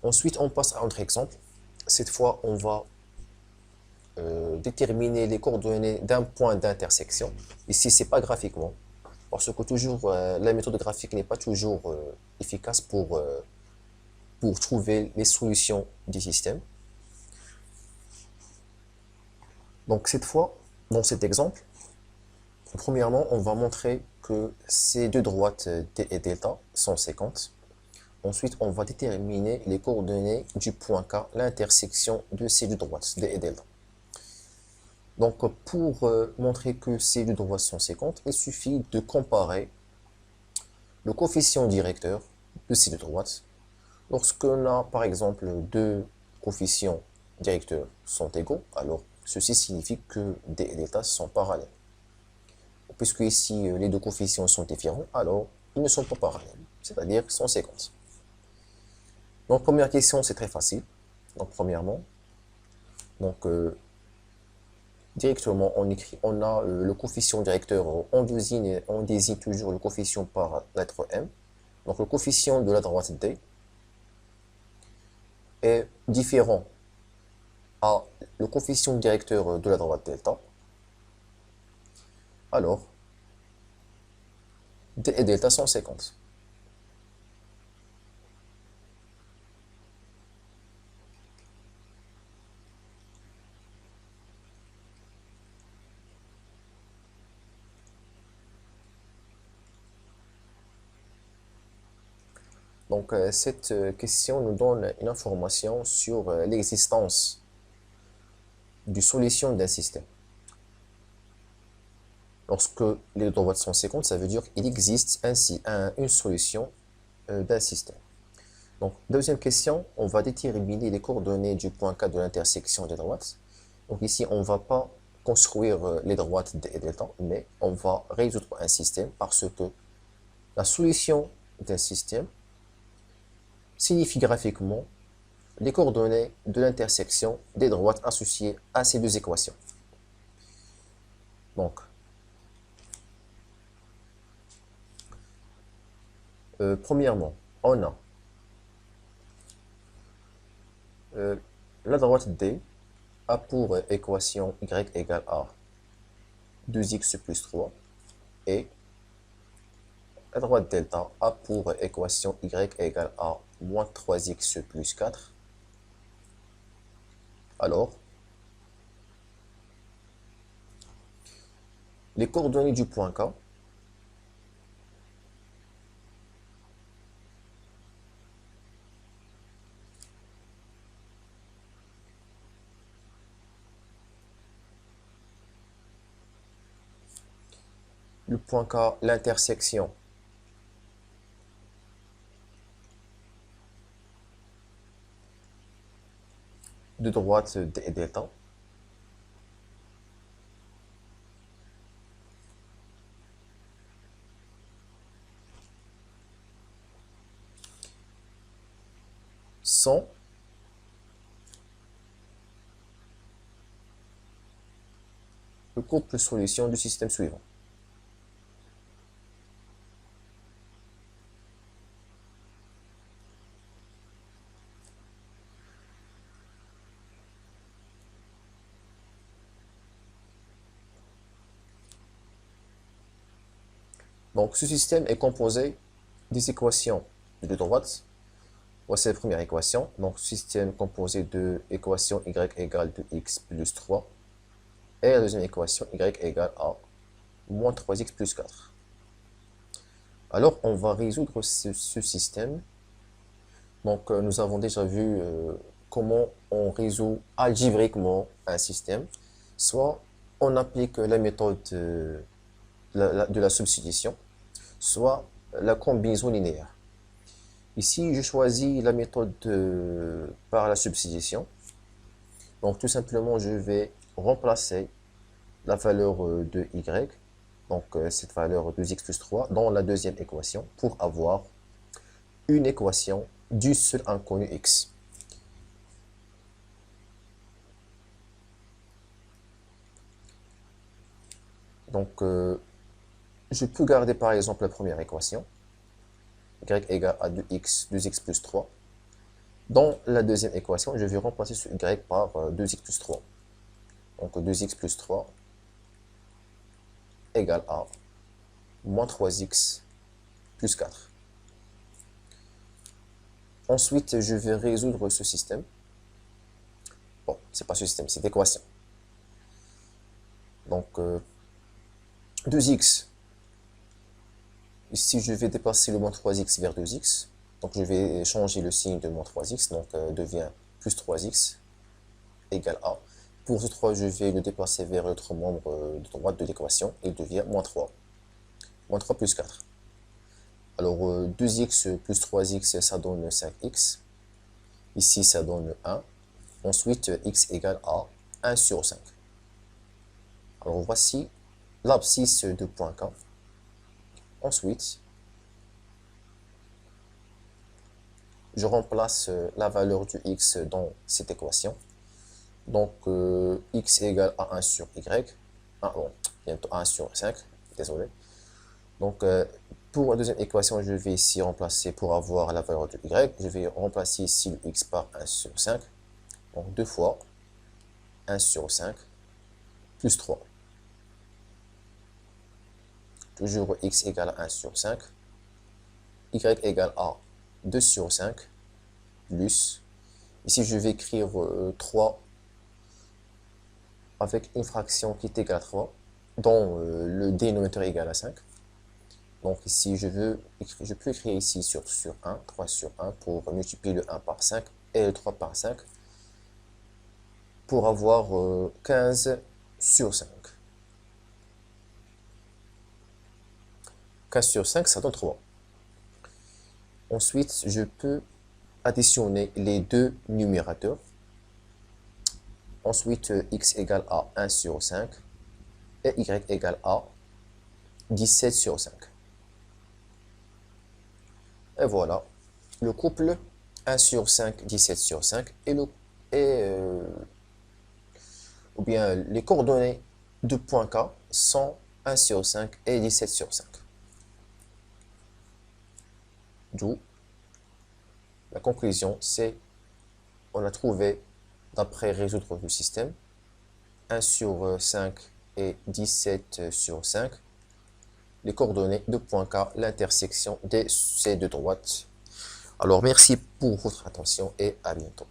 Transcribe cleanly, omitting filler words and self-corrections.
Ensuite, on passe à un autre exemple. Cette fois, on va déterminer les coordonnées d'un point d'intersection. Ici, c'est pas graphiquement, parce que toujours la méthode graphique n'est pas toujours efficace pour trouver les solutions du système. Donc cette fois, dans cet exemple, premièrement, on va montrer que ces deux droites d et delta sont séquentes. Ensuite, on va déterminer les coordonnées du point K, l'intersection de ces deux droites d et delta. Donc pour montrer que ces deux droites sont séquentes, il suffit de comparer le coefficient directeur de ces deux droites. Lorsqu'on a par exemple deux coefficients directeurs sont égaux, alors ceci signifie que d et delta sont parallèles. Puisque ici les deux coefficients sont différents, alors ils ne sont pas parallèles, c'est-à-dire qu'ils sont séquences. Donc première question, c'est très facile. Donc premièrement, directement on a le coefficient directeur, on désigne toujours le coefficient par lettre M. Donc le coefficient de la droite D est différent à le coefficient directeur de la droite delta. Alors, D et delta sont séquences. Donc, cette question nous donne une information sur l'existence d'une solution d'un système. Lorsque les droites sont séquentes, ça veut dire qu'il existe ainsi une solution d'un système. Donc, deuxième question, on va déterminer les coordonnées du point K de l'intersection des droites. Donc ici, on ne va pas construire les droites d et delta, mais on va résoudre un système parce que la solution d'un système signifie graphiquement les coordonnées de l'intersection des droites associées à ces deux équations. Donc, premièrement, on a la droite D a pour équation y égale à 2x plus 3 et la droite delta a pour équation y égale à moins 3x plus 4. Alors, les coordonnées du point K le point K, l'intersection de droite d et delta sont le couple solution du système suivant. Donc ce système est composé des équations de droite. Voici la première équation. Donc système composé de l'équation y égale de x plus 3 et la deuxième équation y égale à moins 3x plus 4. Alors on va résoudre ce système. Donc nous avons déjà vu comment on résout algébriquement un système. Soit on applique la méthode de la substitution, soit la combinaison linéaire. Ici, je choisis la méthode par la substitution. Donc tout simplement, je vais remplacer la valeur de y, donc cette valeur de x plus 3, dans la deuxième équation pour avoir une équation du seul inconnu x. Donc je peux garder par exemple la première équation, y égale à 2x plus 3, Dans la deuxième équation, je vais remplacer ce y par 2x plus 3. Donc 2x plus 3 égale à moins 3x plus 4. Ensuite, je vais résoudre ce système. Bon, c'est pas ce système, c'est l'équation. Donc 2x. Ici, je vais déplacer le moins 3x vers 2x. Donc je vais changer le signe de moins 3x. Donc devient plus 3x égale à. Pour ce 3, je vais le déplacer vers l'autre membre de droite de l'équation. Il devient moins 3. Moins 3 plus 4. Alors 2x plus 3x, ça donne 5x. Ici, ça donne 1. Ensuite, x égale à 1 sur 5. Alors voici l'abscisse de point K. Ensuite, je remplace la valeur du x dans cette équation. Donc, x égale à 1 sur y. Bon, bientôt 1 sur 5. Désolé. Donc, pour la deuxième équation, je vais ici remplacer pour avoir la valeur de y. Je vais remplacer ici le x par 1 sur 5. Donc, 2 fois 1 sur 5 plus 3. Toujours x égale à 1 sur 5. Y égale à 2 sur 5 plus. Ici, je vais écrire 3 avec une fraction qui est égale à 3, dont le dénominateur est égal à 5. Donc ici, je peux écrire ici sur 1, 3 sur 1, pour multiplier le 1 par 5 et le 3 par 5, pour avoir 15 sur 5. 15 sur 5, ça donne 3. Ensuite, je peux additionner les deux numérateurs. Ensuite, x égale à 1 sur 5 et y égale à 17 sur 5. Et voilà, le couple 1 sur 5, 17 sur 5 ou bien les coordonnées de point K sont 1 sur 5 et 17 sur 5. D'où la conclusion, c'est on a trouvé, d'après résoudre le système, 1 sur 5 et 17 sur 5, les coordonnées de point K, l'intersection de ces deux droites. Alors merci pour votre attention et à bientôt.